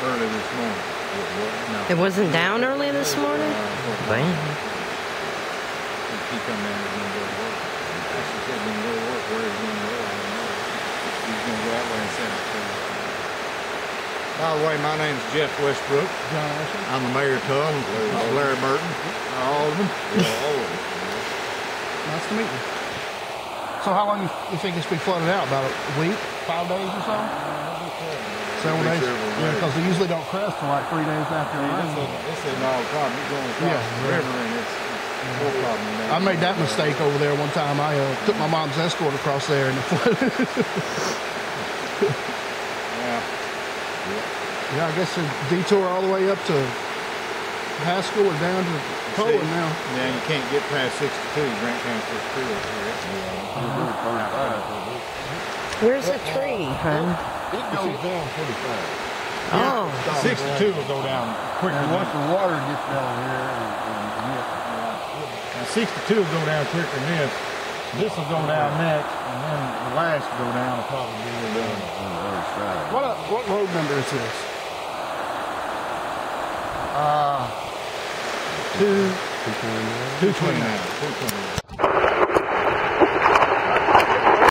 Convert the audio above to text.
early this morning. No. It wasn't down early this morning? Damn. He come down and he's going to go to work. Actually said he's going to go to work. Where he's going to go, I don't know. He's going to go that way and send it to me. By the way, my name's Jeff Westbrook. John Asher. I'm the mayor of Tull. Larry Burton. All of them. Yeah, all of them. Nice to meet you. So how long you think it's been flooded out? About a week? 5 days or so? Several days? Yeah, because they usually don't crest for like 3 days after the rain. This is an all problem. You're going across the river and it's no problem. I made that mistake over there one time. I took my mom's escort across there and it flooded. Yeah, I guess a detour all the way up to high school or down to Poland now. Yeah, you can't get past 62. Grant County 62 up here. Where's the tree, hon? It goes down pretty fast. Oh. 62 will go down quicker. And once the water gets down here, Now 62 will go down quicker than this. This will go down next, and then the last will go down will probably be down on the other side. What road number is this? 229.